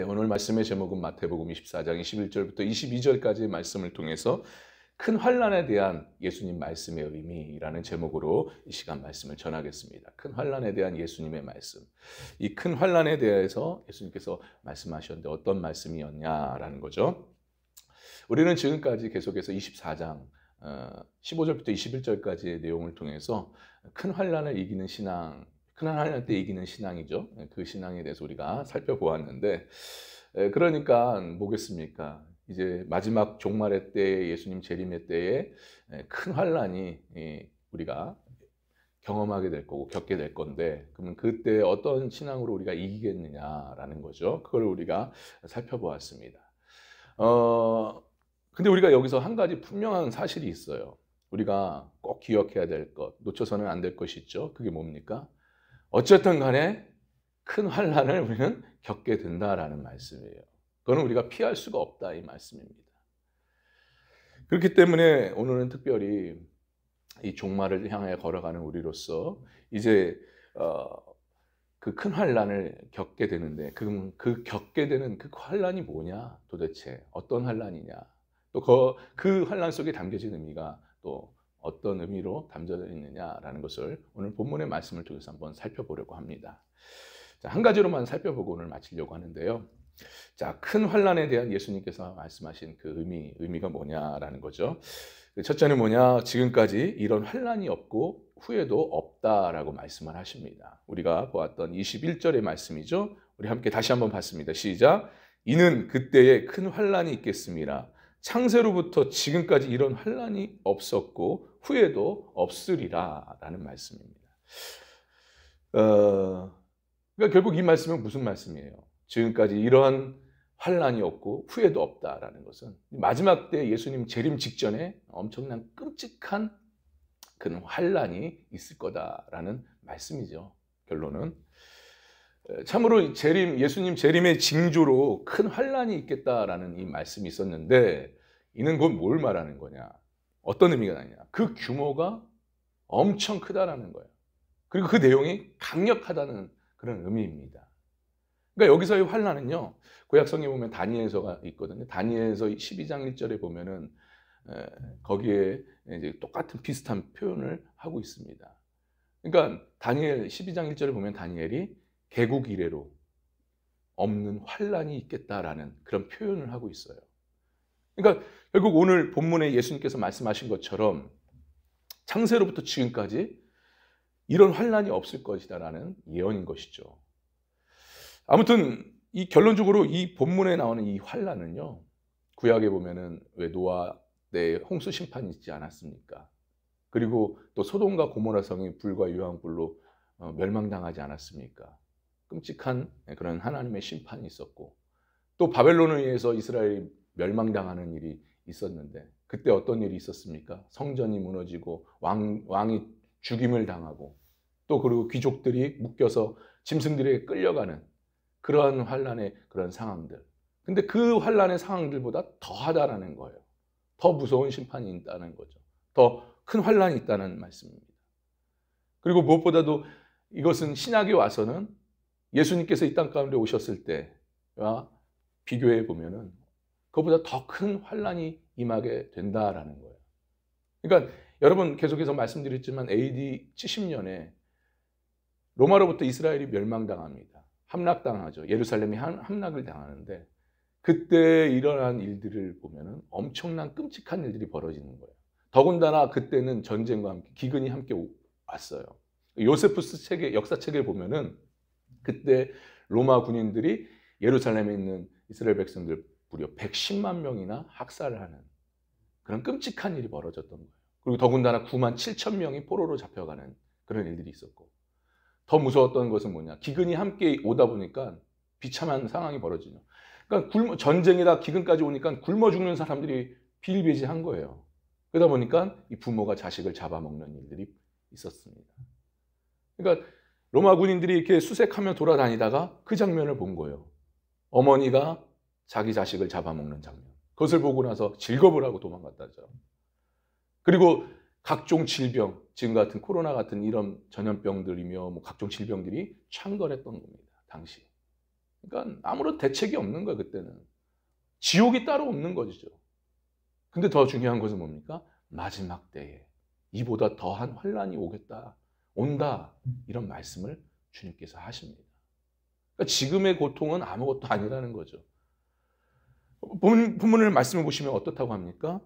오늘 말씀의 제목은 마태복음 24장 21절부터 22절까지의 말씀을 통해서 큰 환난에 대한 예수님 말씀의 의미라는 제목으로 이 시간 말씀을 전하겠습니다. 큰 환난에 대한 예수님의 말씀. 이 큰 환난에 대해서 예수님께서 말씀하셨는데 어떤 말씀이었냐라는 거죠. 우리는 지금까지 계속해서 24장 15절부터 21절까지의 내용을 통해서 큰 환난을 이기는 신앙, 큰 환난 때 이기는 신앙이죠. 그 신앙에 대해서 우리가 살펴보았는데, 그러니까 뭐겠습니까? 이제 마지막 종말의 때에, 예수님 재림의 때에 큰 환난이 우리가 경험하게 될 거고 겪게 될 건데, 그러면 그때 어떤 신앙으로 우리가 이기겠느냐라는 거죠. 그걸 우리가 살펴보았습니다. 근데 우리가 여기서 한 가지 분명한 사실이 있어요. 우리가 꼭 기억해야 될 것, 놓쳐서는 안 될 것이 있죠. 그게 뭡니까? 어쨌든 간에 큰 환난을 우리는 겪게 된다라는 말씀이에요. 그거는 우리가 피할 수가 없다 이 말씀입니다. 그렇기 때문에 오늘은 특별히 이 종말을 향해 걸어가는 우리로서 이제 그 큰 환난을 겪게 되는데 그 겪게 되는 그 환난이 뭐냐? 도대체 어떤 환난이냐? 또 그 환난 속에 담겨진 의미가 또 어떤 의미로 담겨져 있느냐라는 것을 오늘 본문의 말씀을 통해서 한번 살펴보려고 합니다. 자, 한 가지로만 살펴보고 오늘 마치려고 하는데요. 자, 큰 환난에 대한 예수님께서 말씀하신 그 의미가 뭐냐라는 거죠. 첫째는 뭐냐? 지금까지 이런 환난이 없고 후에도 없다라고 말씀을 하십니다. 우리가 보았던 21절의 말씀이죠. 우리 함께 다시 한번 봤습니다. 시작. 이는 그때에 큰 환난이 있겠습니다. 창세로부터 지금까지 이런 환난이 없었고 후에도 없으리라 라는 말씀입니다. 그러니까 결국 이 말씀은 무슨 말씀이에요? 지금까지 이런 환난이 없고 후에도 없다라는 것은 마지막 때 예수님 재림 직전에 엄청난 끔찍한 그런 환난이 있을 거다라는 말씀이죠. 결론은 참으로 예수님 재림의 징조로 큰 환난이 있겠다라는 이 말씀이 있었는데 이는 곧 뭘 말하는 거냐? 어떤 의미가 나냐? 그 규모가 엄청 크다라는 거예요. 그리고 그 내용이 강력하다는 그런 의미입니다. 그러니까 여기서의 환난은요. 구약성에 보면 다니엘서가 있거든요. 다니엘서 12장 1절에 보면은 거기에 이제 똑같은 비슷한 표현을 하고 있습니다. 그러니까 다니엘 12장 1절에 보면 다니엘이 개국 이래로 없는 환난이 있겠다라는 그런 표현을 하고 있어요. 그러니까 결국 오늘 본문에 예수님께서 말씀하신 것처럼 창세로부터 지금까지 이런 환난이 없을 것이다라는 예언인 것이죠. 아무튼 이 결론적으로 이 본문에 나오는 이 환난은요. 구약에 보면은 왜 노아 때 홍수 심판이 있지 않았습니까? 그리고 또 소돔과 고모라 성이 불과 유황불로 멸망당하지 않았습니까? 끔찍한 그런 하나님의 심판이 있었고 또 바벨론에 의해서 이스라엘이 멸망당하는 일이 있었는데 그때 어떤 일이 있었습니까? 성전이 무너지고 왕이 죽임을 당하고 또 그리고 귀족들이 묶여서 짐승들에게 끌려가는 그러한 환난의 그런 상황들. 근데 그 환난의 상황들보다 더하다라는 거예요. 더 무서운 심판이 있다는 거죠. 더 큰 환난이 있다는 말씀입니다. 그리고 무엇보다도 이것은 신약에 와서는 예수님께서 이 땅 가운데 오셨을 때와 비교해 보면은 그것보다 더 큰 환난이 임하게 된다라는 거예요. 그러니까 여러분 계속해서 말씀드렸지만 AD 70년에 로마로부터 이스라엘이 멸망당합니다. 함락당하죠. 예루살렘이 함락을 당하는데 그때 일어난 일들을 보면은 엄청난 끔찍한 일들이 벌어지는 거예요. 더군다나 그때는 전쟁과 함께 기근이 함께 왔어요. 요세푸스 책의 역사책에 보면은 그때 로마 군인들이 예루살렘에 있는 이스라엘 백성들 무려 110만 명이나 학살을 하는 그런 끔찍한 일이 벌어졌던 거예요. 그리고 더군다나 9만 7천 명이 포로로 잡혀가는 그런 일들이 있었고 더 무서웠던 것은 뭐냐? 기근이 함께 오다 보니까 비참한 상황이 벌어지죠. 그러니까 전쟁에다 기근까지 오니까 굶어 죽는 사람들이 비일비재한 거예요. 그러다 보니까 이 부모가 자식을 잡아먹는 일들이 있었습니다. 그러니까 로마 군인들이 이렇게 수색하며 돌아다니다가 그 장면을 본 거예요. 어머니가 자기 자식을 잡아먹는 장면. 그것을 보고 나서 질겁을 하고 도망갔다죠. 그리고 각종 질병, 지금 같은 코로나 같은 이런 전염병들이며 뭐 각종 질병들이 창궐했던 겁니다. 당시. 그러니까 아무런 대책이 없는 거예요, 그때는. 지옥이 따로 없는 거죠. 근데 더 중요한 것은 뭡니까? 마지막 때에 이보다 더한 환난이 오겠다, 온다, 이런 말씀을 주님께서 하십니다. 그러니까 지금의 고통은 아무것도 아니라는 거죠. 본문을 말씀을 보시면 어떻다고 합니까?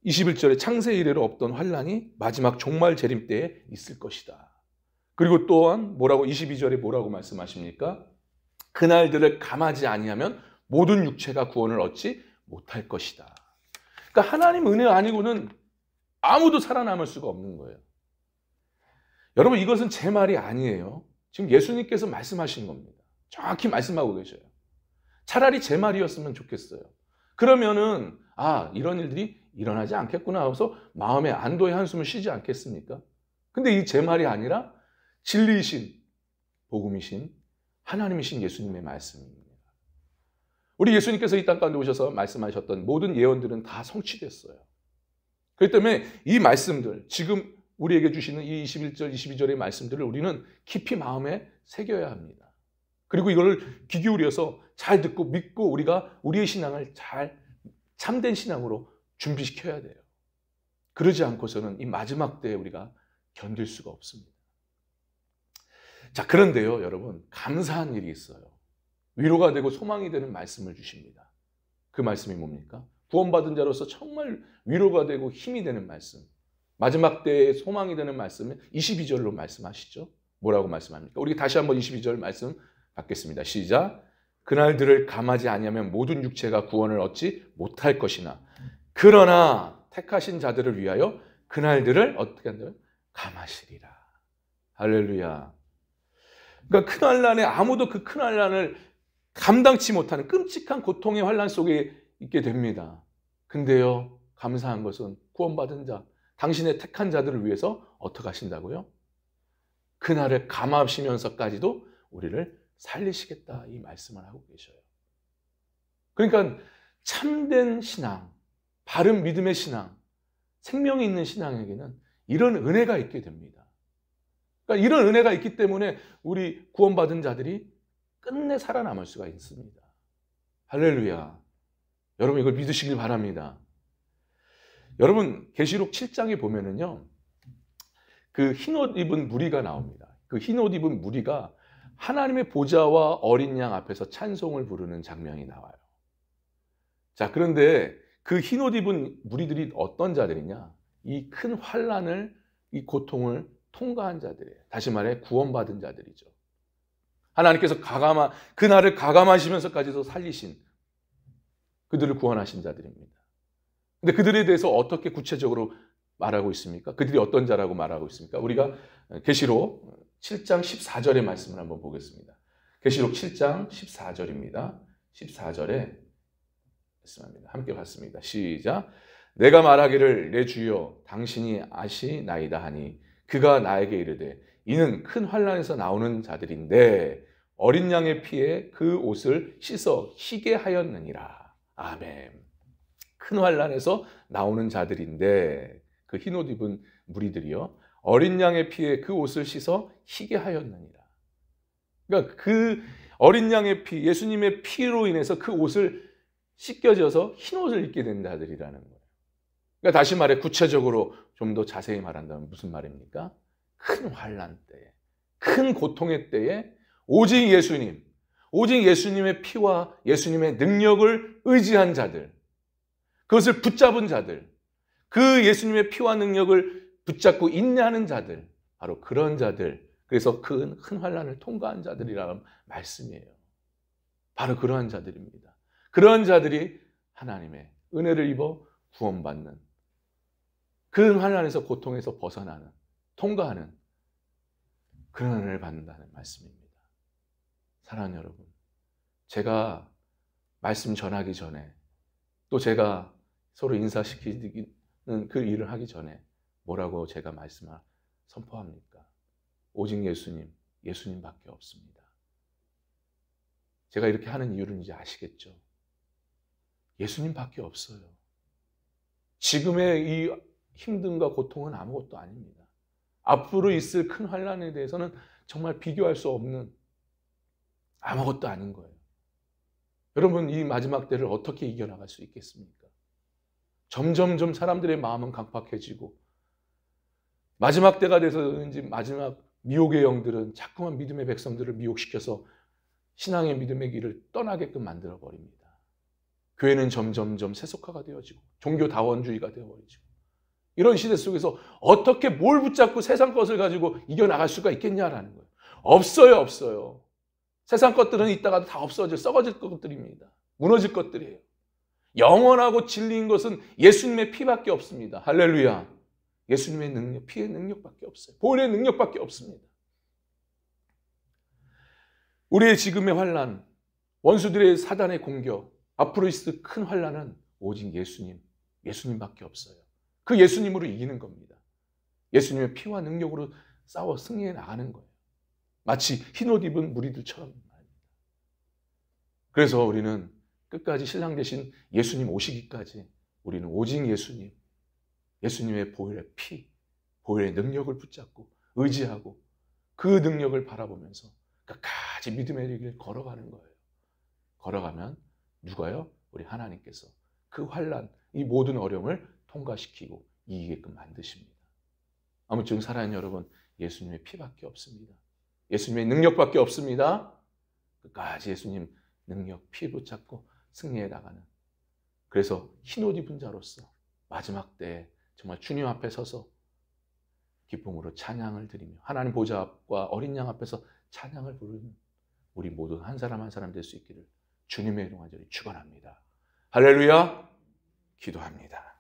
21절에 창세 이래로 없던 환난이 마지막 종말 재림 때에 있을 것이다. 그리고 또한 뭐라고 22절에 뭐라고 말씀하십니까? 그날들을 감하지 아니하면 모든 육체가 구원을 얻지 못할 것이다. 그러니까 하나님 은혜 아니고는 아무도 살아남을 수가 없는 거예요. 여러분, 이것은 제 말이 아니에요. 지금 예수님께서 말씀하신 겁니다. 정확히 말씀하고 계셔요. 차라리 제 말이었으면 좋겠어요. 그러면은 이런 일들이 일어나지 않겠구나 하고서 마음의 안도의 한숨을 쉬지 않겠습니까? 근데 이 제 말이 아니라 진리이신 복음이신 하나님이신 예수님의 말씀입니다. 우리 예수님께서 이 땅 가운데 오셔서 말씀하셨던 모든 예언들은 다 성취됐어요. 그렇기 때문에 이 말씀들, 지금 우리에게 주시는 이 21절, 22절의 말씀들을 우리는 깊이 마음에 새겨야 합니다. 그리고 이걸 귀 기울여서 잘 듣고 믿고 우리가 우리의 신앙을 잘 참된 신앙으로 준비시켜야 돼요. 그러지 않고서는 이 마지막 때에 우리가 견딜 수가 없습니다. 자, 그런데요, 여러분, 감사한 일이 있어요. 위로가 되고 소망이 되는 말씀을 주십니다. 그 말씀이 뭡니까? 구원받은 자로서 정말 위로가 되고 힘이 되는 말씀. 마지막 때에 소망이 되는 말씀은 22절로 말씀하시죠. 뭐라고 말씀합니까? 우리 다시 한번 22절 말씀 받겠습니다. 시작. 그날들을 감하지 아니하면 모든 육체가 구원을 얻지 못할 것이나 그러나 택하신 자들을 위하여 그날들을 어떻게 한다고요? 감하시리라. 할렐루야. 그러니까 큰 환난에 아무도 그 큰 환난을 감당치 못하는 끔찍한 고통의 환난 속에 있게 됩니다. 근데요, 감사한 것은 구원받은 자, 당신의 택한 자들을 위해서 어떻게 하신다고요? 그날을 감하시면서까지도 우리를 살리시겠다, 이 말씀을 하고 계셔요. 그러니까 참된 신앙, 바른 믿음의 신앙, 생명이 있는 신앙에게는 이런 은혜가 있게 됩니다. 그러니까 이런 은혜가 있기 때문에 우리 구원받은 자들이 끝내 살아남을 수가 있습니다. 할렐루야. 여러분, 이걸 믿으시길 바랍니다. 여러분, 계시록 7장에 보면은요, 그 흰옷 입은 무리가 나옵니다. 그 흰옷 입은 무리가 하나님의 보좌와 어린 양 앞에서 찬송을 부르는 장면이 나와요. 자, 그런데 그 흰옷 입은 무리들이 어떤 자들이냐? 이 큰 환난을, 이 고통을 통과한 자들이에요. 다시 말해 구원받은 자들이죠. 하나님께서 그날을 가감하시면서까지도 살리신, 그들을 구원하신 자들입니다. 근데 그들에 대해서 어떻게 구체적으로 말하고 있습니까? 그들이 어떤 자라고 말하고 있습니까? 우리가 계시록 7장 14절의 말씀을 한번 보겠습니다. 계시록 7장 14절입니다. 14절에 말씀합니다. 함께 봤습니다. 시작. 내가 말하기를 내 주여 당신이 아시나이다 하니 그가 나에게 이르되 이는 큰 환난에서 나오는 자들인데 어린 양의 피에 그 옷을 씻어 희게 하였느니라. 아멘. 큰 환난에서 나오는 자들인데 그 흰옷 입은 무리들이요, 어린 양의 피에 그 옷을 씻어 희게 하였느니라. 그러니까 그 어린 양의 피, 예수님의 피로 인해서 그 옷을 씻겨져서 흰 옷을 입게 된 자들이라는 거예요. 그러니까 다시 말해 구체적으로 좀 더 자세히 말한다면 무슨 말입니까? 큰 환난 때에, 큰 고통의 때에 오직 예수님, 오직 예수님의 피와 예수님의 능력을 의지한 자들, 그것을 붙잡은 자들, 그 예수님의 피와 능력을 붙잡고 인내하는 자들, 바로 그런 자들, 그래서 큰 환난을 통과한 자들이라는 말씀이에요. 바로 그러한 자들입니다. 그러한 자들이 하나님의 은혜를 입어 구원받는, 그 환난에서 고통에서 벗어나는, 통과하는 그런 은혜를 받는다는 말씀입니다. 사랑하는 여러분, 제가 말씀 전하기 전에 또 제가 서로 인사시키는 그 일을 하기 전에 뭐라고 제가 말씀을 선포합니까? 오직 예수님, 예수님밖에 없습니다. 제가 이렇게 하는 이유는 이제 아시겠죠? 예수님밖에 없어요. 지금의 이 힘듦과 고통은 아무것도 아닙니다. 앞으로 있을 큰 환난에 대해서는 정말 비교할 수 없는 아무것도 아닌 거예요. 여러분, 이 마지막 때를 어떻게 이겨나갈 수 있겠습니까? 점점점 사람들의 마음은 강팍해지고 마지막 때가 돼서인지 마지막 미혹의 영들은 자꾸만 믿음의 백성들을 미혹시켜서 신앙의 믿음의 길을 떠나게끔 만들어버립니다. 교회는 점점점 세속화가 되어지고 종교다원주의가 되어버리고 이런 시대 속에서 어떻게 뭘 붙잡고 세상 것을 가지고 이겨나갈 수가 있겠냐라는 거예요. 없어요, 없어요. 세상 것들은 이따가도 다 없어져 썩어질 것들입니다. 무너질 것들이에요. 영원하고 진리인 것은 예수님의 피밖에 없습니다. 할렐루야. 예수님의 능력, 피의 능력밖에 없어요. 보혈의 능력밖에 없습니다. 우리의 지금의 환난, 원수들의 사단의 공격, 앞으로 있을 큰 환난은 오직 예수님밖에 없어요. 그 예수님으로 이기는 겁니다. 예수님의 피와 능력으로 싸워 승리해 나가는 거예요. 마치 흰옷 입은 무리들처럼 말입니다. 그래서 우리는 끝까지 신랑 되신 예수님 오시기까지 우리는 오직 예수님의 보혈의 피, 보혈의 능력을 붙잡고 의지하고 그 능력을 바라보면서 끝까지 믿음의 길을 걸어가는 거예요. 걸어가면 누가요? 우리 하나님께서 그 환난, 이 모든 어려움을 통과시키고 이기게끔 만드십니다. 아무튼 사랑하는 여러분, 예수님의 피밖에 없습니다. 예수님의 능력밖에 없습니다. 끝까지 예수님 능력, 피 붙잡고 승리해 나가는, 그래서 흰옷 입은 자로서 마지막 때에 정말 주님 앞에 서서 기쁨으로 찬양을 드리며 하나님 보좌 앞과 어린 양 앞에서 찬양을 부르는 우리 모두 한 사람 한 사람 될 수 있기를 주님의 이름 간절히 축원합니다. 할렐루야. 기도합니다.